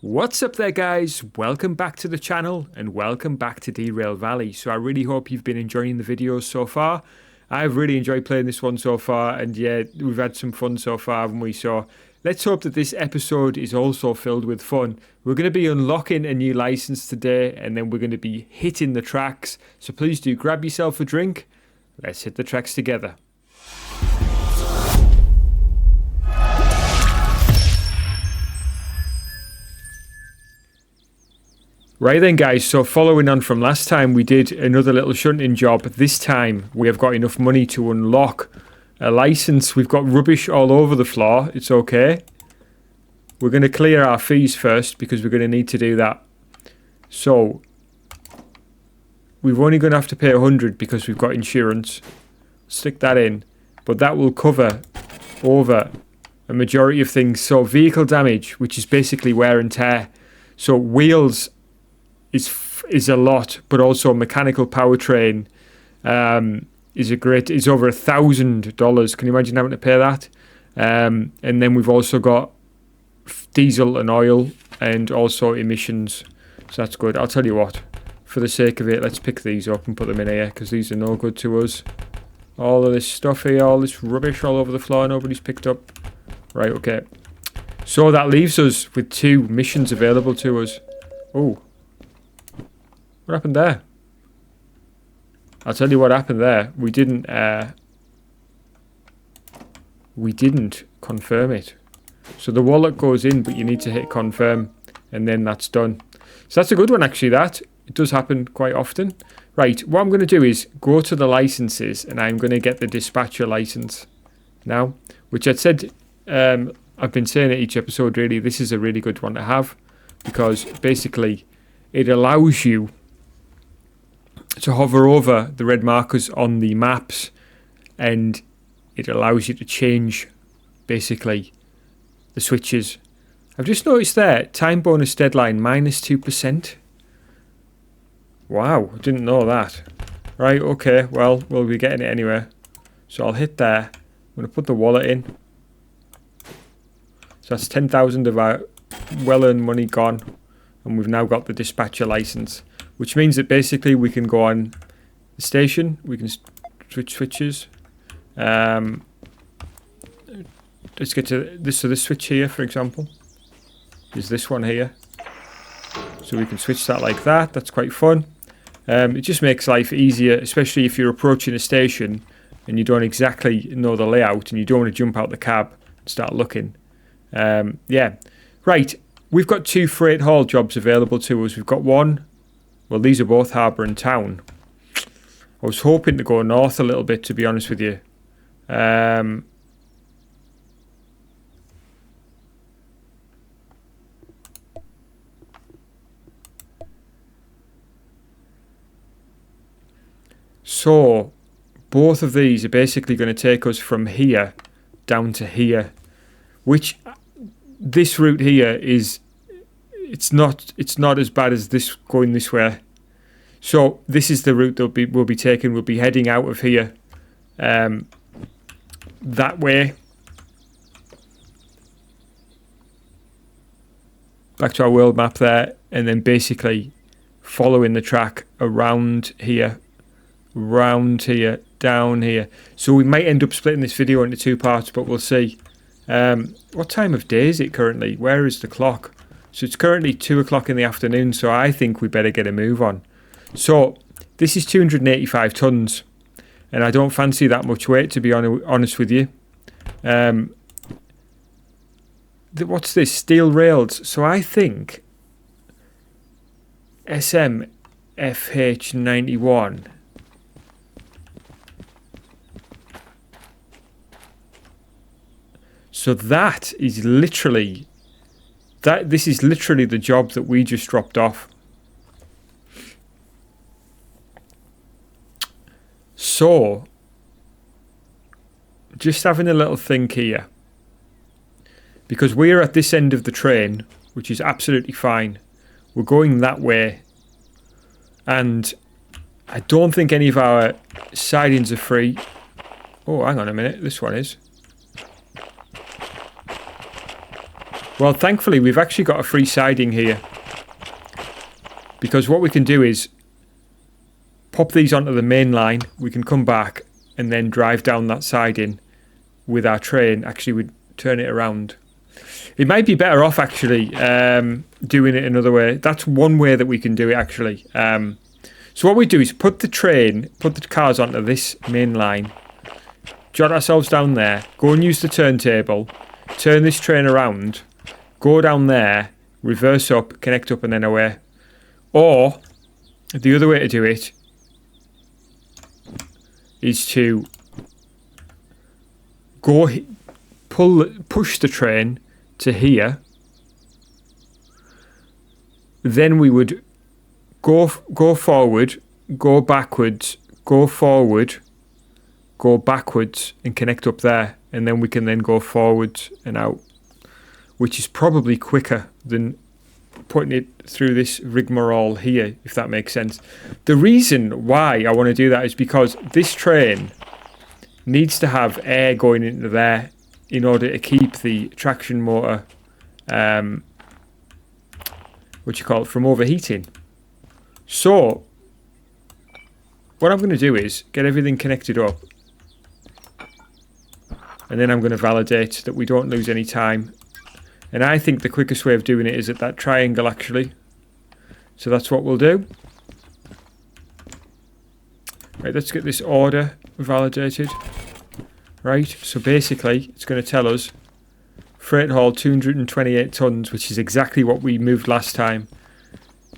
What's up there, guys? Welcome back to the channel and welcome back to Derail Valley. So I really hope you've been enjoying the videos so far. I've really enjoyed playing this one so far, and yeah, we've had some fun so far, haven't we? So let's hope that this episode is also filled with fun. We're going to be unlocking a new license today, and then we're going to be hitting the tracks. So please do grab yourself a drink. Let's hit the tracks together. Right then, guys, so following on from last time, we did another little shunting job. This time we have got enough money to unlock a license. We've got rubbish all over the floor. It's okay. We're going to clear our fees first because we're going to need to do that. So we're only going to have to pay 100 because we've got insurance. Stick that in, but that will cover over a majority of things. So vehicle damage, which is basically wear and tear. So wheels is a lot, but also mechanical powertrain is over $1,000. Can you imagine having to pay that? And then we've also got diesel and oil and also emissions. So that's good. I'll tell you what, for the sake of it, let's pick these up and put them in here because these are no good to us. All of this stuff here, all this rubbish all over the floor, nobody's picked up. Right, okay. So that leaves us with 2 missions available to us. Oh. What happened there? I'll tell you what happened there. We didn't confirm it. So the wallet goes in, but you need to hit confirm, and then that's done. So that's a good one, actually, that. It does happen quite often. Right, what I'm going to do is go to the licenses, and I'm going to get the dispatcher license now, which I'd said, I've been saying at each episode, really, this is a really good one to have, because basically it allows you to hover over the red markers on the maps, and it allows you to change basically the switches. I've just noticed there, time bonus deadline -2%. Wow, I didn't know that. Right, okay, well, we'll be getting it anyway. So I'll hit there. I'm going to put the wallet in. So that's 10,000 of our well-earned money gone, and we've now got the dispatcher license, which means that basically we can go on the station, we can switch switches. Let's get to this. So this switch here, for example, is this one here. So we can switch that like that. That's quite fun. It just makes life easier, especially if you're approaching a station and you don't exactly know the layout and you don't want to jump out the cab and start looking. Yeah. Right. We've got 2 freight haul jobs available to us. We've got one. Well, these are both harbour and town. I was hoping to go north a little bit, to be honest with you. So, both of these are basically going to take us from here down to here, which this route here is... It's not as bad as this going this way. So this is the route that we'll be taking. We'll be heading out of here that way. Back to our world map there, and then basically following the track around here, down here. So we might end up splitting this video into 2 parts, but we'll see. What time of day is it currently? Where is the clock? So it's currently 2 o'clock in the afternoon, so I think we better get a move on. So this is 285 tons, and I don't fancy that much weight, to be honest with you. What's this? Steel rails. So I think SMFH91. So that is literally... This is literally the job that we just dropped off. So, just having a little think here. Because we're at this end of the train, which is absolutely fine. We're going that way. And I don't think any of our sidings are free. Oh, hang on a minute. This one is. Well, thankfully, we've actually got a free siding here. Because what we can do is pop these onto the main line. We can come back and then drive down that siding with our train. Actually, we'd turn it around. It might be better off, actually, doing it another way. That's one way that we can do it, actually. So what we do is put the cars onto this main line, jot ourselves down there, go and use the turntable, turn this train around, go down there, reverse up, connect up, and then away. Or the other way to do it is to push the train to here. Then we would go forward, go backwards, go forward, go backwards, and connect up there, and then we can then go forwards and out, which is probably quicker than putting it through this rigmarole here, if that makes sense. The reason why I want to do that is because this train needs to have air going into there in order to keep the traction motor, from overheating. So what I'm going to do is get everything connected up, and then I'm going to validate that we don't lose any time. And I think the quickest way of doing it is at that triangle, actually. So that's what we'll do. Right, let's get this order validated. Right, so basically it's going to tell us freight haul 228 tons, which is exactly what we moved last time.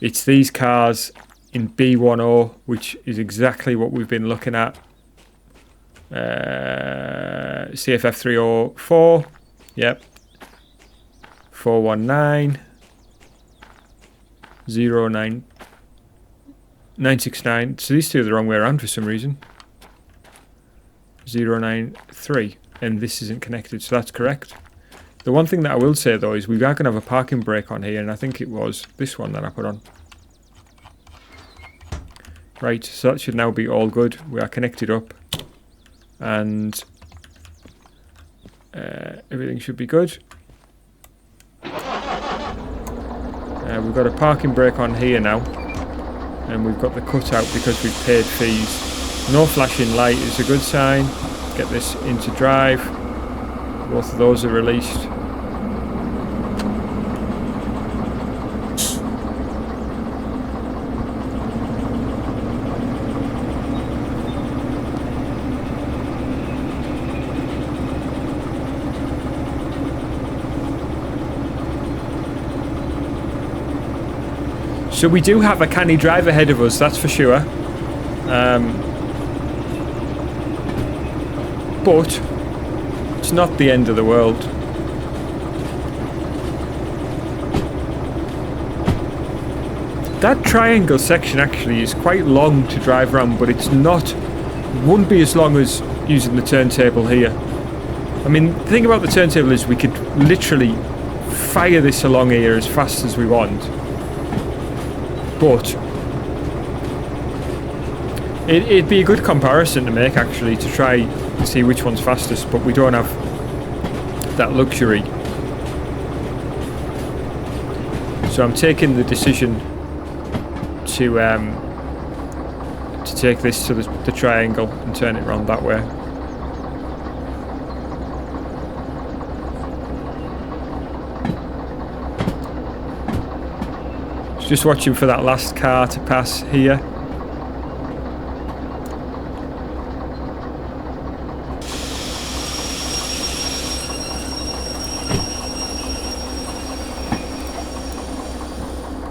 It's these cars in B10, which is exactly what we've been looking at. CFF 304, yep. 419 09 969. So these two are the wrong way around for some reason. 093, and this isn't connected, so that's correct. The one thing that I will say though is we are going to have a parking brake on here, and I think it was this one that I put on. Right, so that should now be all good. We are connected up, and everything should be good. We've got a parking brake on here now, and we've got the cutout because we've paid fees. No flashing light is a good sign. Get this into drive. Both of those are released. So we do have a canny drive ahead of us, that's for sure. But it's not the end of the world. That triangle section actually is quite long to drive around, but it's not, wouldn't be as long as using the turntable here. I mean, the thing about the turntable is we could literally fire this along here as fast as we want. But it'd be a good comparison to make, actually, to try and see which one's fastest, but we don't have that luxury. So I'm taking the decision to take this to the triangle and turn it around that way. Just watching for that last car to pass here.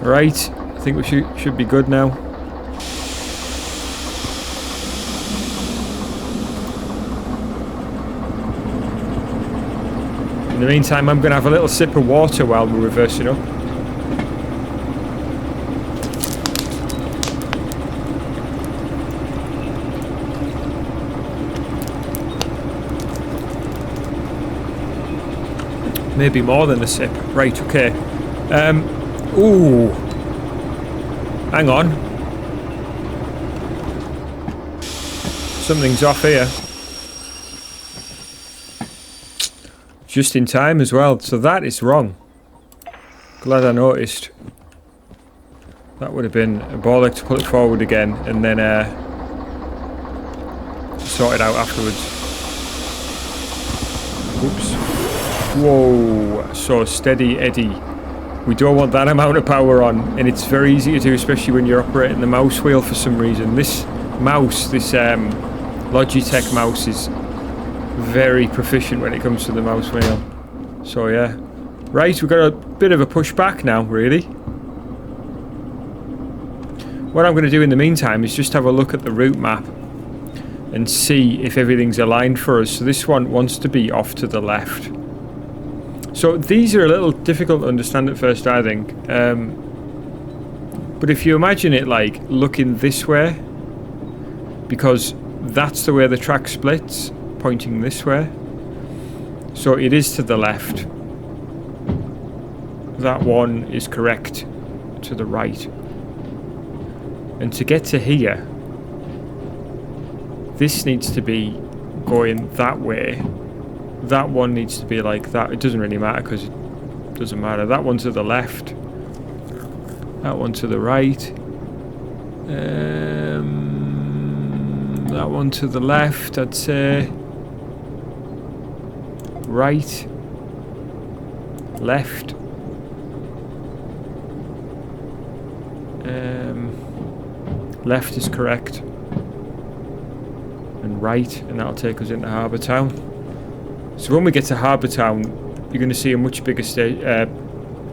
Right, I think we should be good now. In the meantime, I'm going to have a little sip of water while we're reversing up. Maybe more than a sip. Right, okay. Ooh. Hang on. Something's off here. Just in time as well. So that is wrong. Glad I noticed. That would have been a bollock to pull it forward again and then sort it out afterwards. Oops. Whoa. So steady Eddie. We don't want that amount of power on, and it's very easy to do, especially when you're operating the mouse wheel for some reason. This mouse, this Logitech mouse, is very proficient when it comes to the mouse wheel. So yeah. Right, we've got a bit of a push back now, really. What I'm going to do in the meantime is just have a look at the route map and see if everything's aligned for us. So this one wants to be off to the left. So these are a little difficult to understand at first, I think. But if you imagine it like looking this way, because that's the way the track splits, pointing this way. So it is to the left. That one is correct to the right. And to get to here, this needs to be going that way. That one needs to be like that. It doesn't really matter because it doesn't matter. That one to the left. That one to the right. That one to the left, I'd say. Right. Left. Left is correct. And right, and that'll take us into Harbour Town. So when we get to Harbour Town, you're going to see a much bigger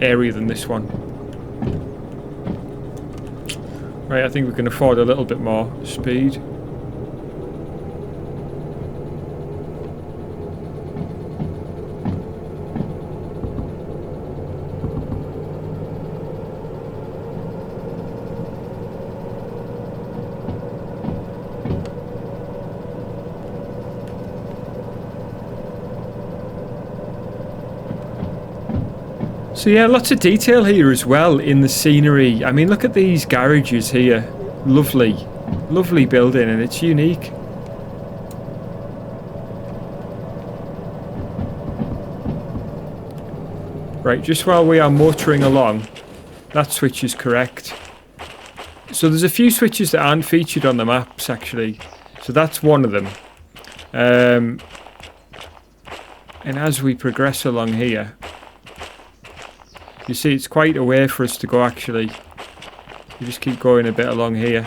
area than this one. Right, I think we can afford a little bit more speed. So yeah, lots of detail here as well in the scenery. I mean, look at these garages here. Lovely, lovely building, and it's unique. Right, just while we are motoring along, that switch is correct. So there's a few switches that aren't featured on the maps, actually. So that's one of them. And as we progress along here, you see, it's quite a way for us to go, actually. You just keep going a bit along here.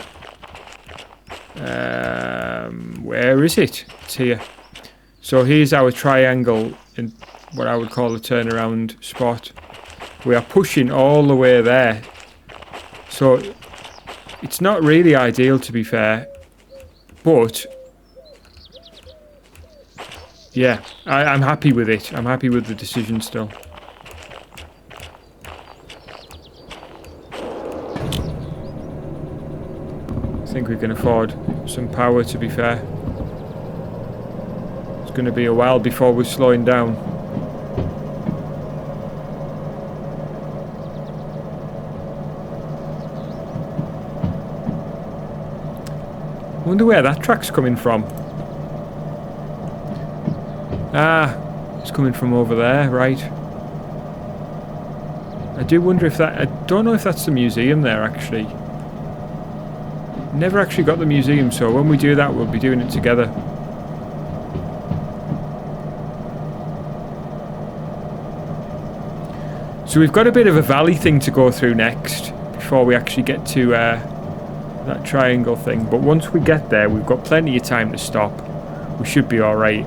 Where is it? It's here. So here's our triangle in what I would call a turnaround spot. We are pushing all the way there. So it's not really ideal, to be fair. But yeah, I'm happy with it. I'm happy with the decision still. I think we can afford some power, to be fair. It's going to be a while before we're slowing down. I wonder where that track's coming from. Ah, it's coming from over there, right. I do wonder if that... I don't know if that's the museum there, actually. Never actually got the museum, so when we do that, we'll be doing it together. So we've got a bit of a valley thing to go through next, before we actually get to that triangle thing. But once we get there, we've got plenty of time to stop. We should be alright.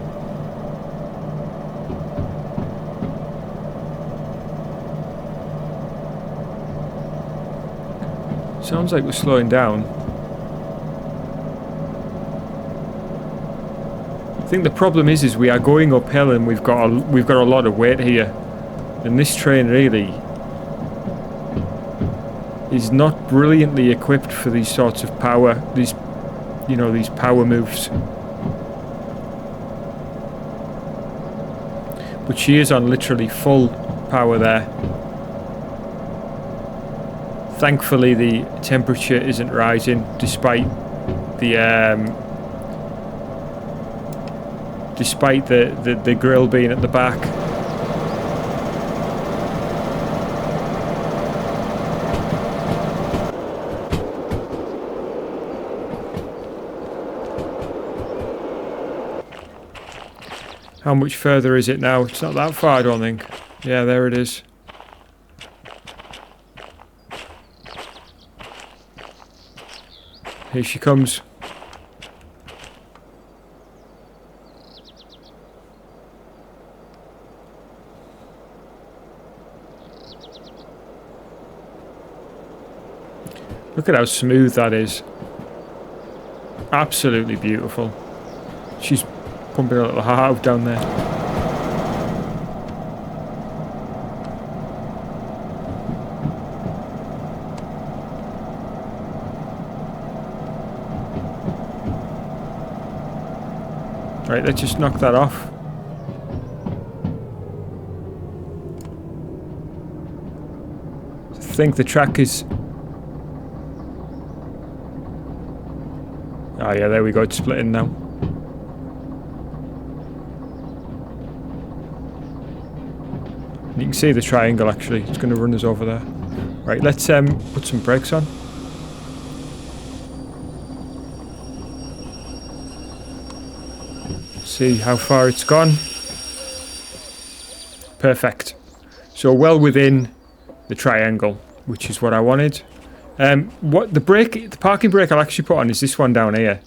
Sounds like we're slowing down. I think the problem is we are going uphill and we've got a lot of weight here, and this train really is not brilliantly equipped for these sorts of power, these power moves. But she is on literally full power there. Thankfully the temperature isn't rising despite the grill being at the back. How much further is it now? It's not that far, I don't think. Yeah, there it is. Here she comes. Look at how smooth that is. Absolutely beautiful. She's pumping a little heart out down there. Right, let's just knock that off. I think the track is... Oh yeah, there we go, it's splitting now. You can see the triangle actually, it's going to run us over there. Right, let's put some brakes on. See how far it's gone. Perfect. So well within the triangle, which is what I wanted. What the parking brake I'll actually put on is this one down here.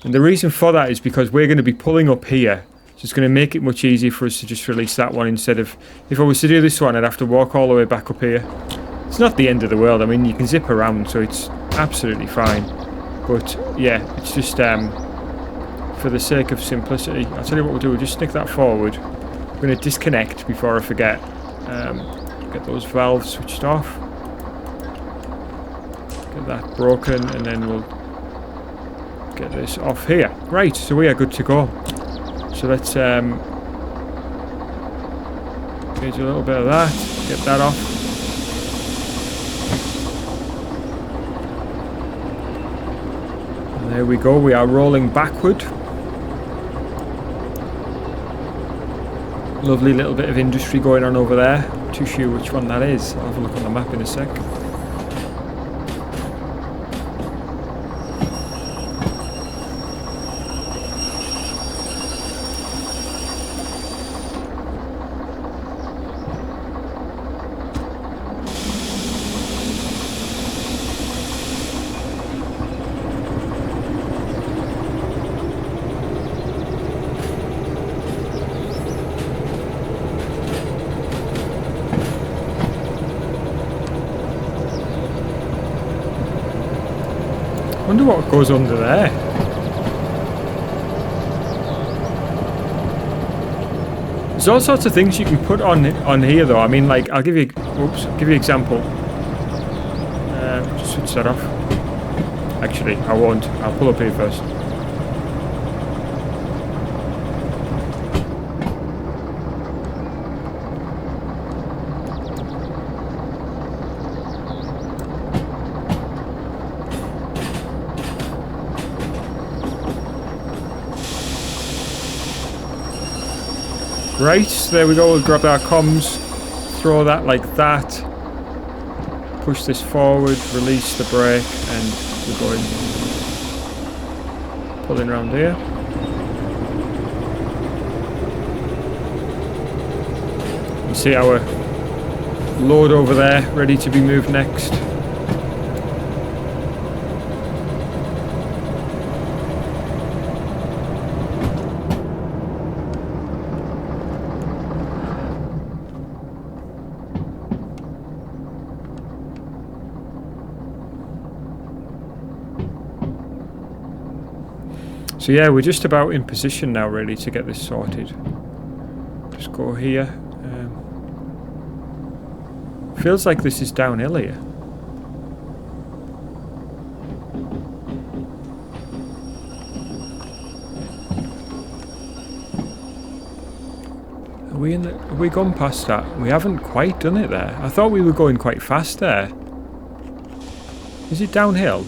And the reason for that is because we're going to be pulling up here. So it's going to make it much easier for us to just release that one instead of... If I was to do this one, I'd have to walk all the way back up here. It's not the end of the world. I mean, you can zip around, so it's absolutely fine. But, yeah, it's just... for the sake of simplicity, I'll tell you what we'll do. We'll just stick that forward. We're going to disconnect before I forget. Get those valves switched off. Get that broken, and then we'll get this off here. Right, so we are good to go. So let's gauge a little bit of that. Get that off. And there we go. We are rolling backward. Lovely little bit of industry going on over there. Not too sure which one that is. I'll have a look on the map in a sec. Wonder what goes under there. There's all sorts of things you can put on here, though. I mean, like, I'll give you, give you an example. Just switch that off. Actually, I won't. I'll pull up here first. Right, so there we go. We'll grab our comms, throw that like that, push this forward, release the brake, and we're going pulling around here. You see our load over there, ready to be moved next. So yeah, we're just about in position now, really, to get this sorted. Just go here. Feels like this is downhill here. Are we in the? Have we gone past that? We haven't quite done it there. I thought we were going quite fast there. Is it downhill?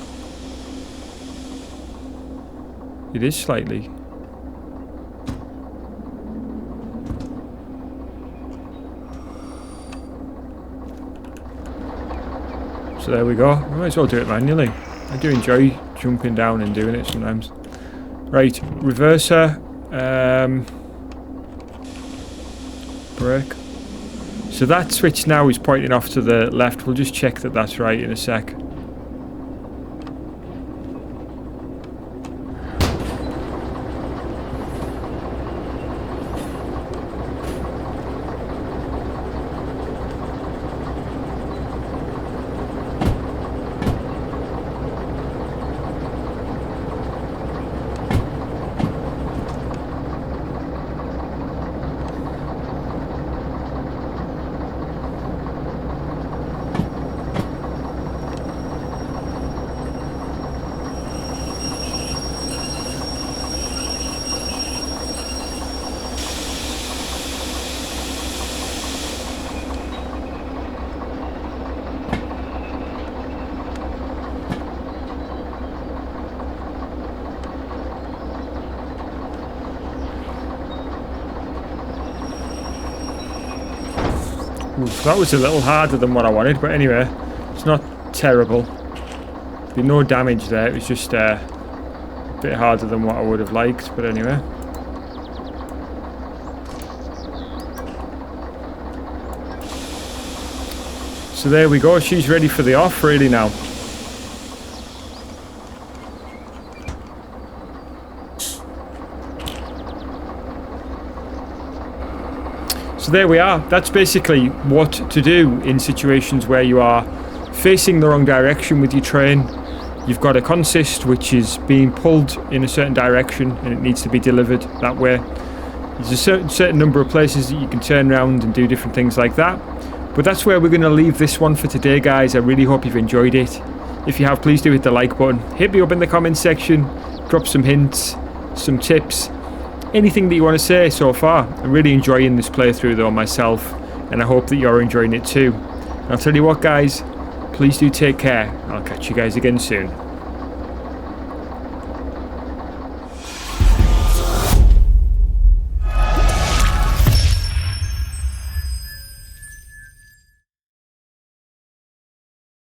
It is slightly. So there we go. We might as well do it manually. I do enjoy jumping down and doing it sometimes. Right, reverser. brake. So that switch now is pointing off to the left. We'll just check that that's right in a sec. Oof, that was a little harder than what I wanted, but anyway, it's not terrible. There'd be no damage there, it was just a bit harder than what I would have liked, but anyway. So there we go, she's ready for the off really now. So there we are. That's basically what to do in situations where you are facing the wrong direction with your train. You've got a consist which is being pulled in a certain direction and it needs to be delivered that way. There's a certain number of places that you can turn around and do different things like that. But that's where we're going to leave this one for today, guys. I really hope you've enjoyed it. If you have, please do hit the like button. Hit me up in the comments section. Drop some hints, some tips. Anything that you want to say so far. I'm really enjoying this playthrough though myself, and I hope that you're enjoying it too. And I'll tell you what, guys, please do take care. I'll catch you guys again soon.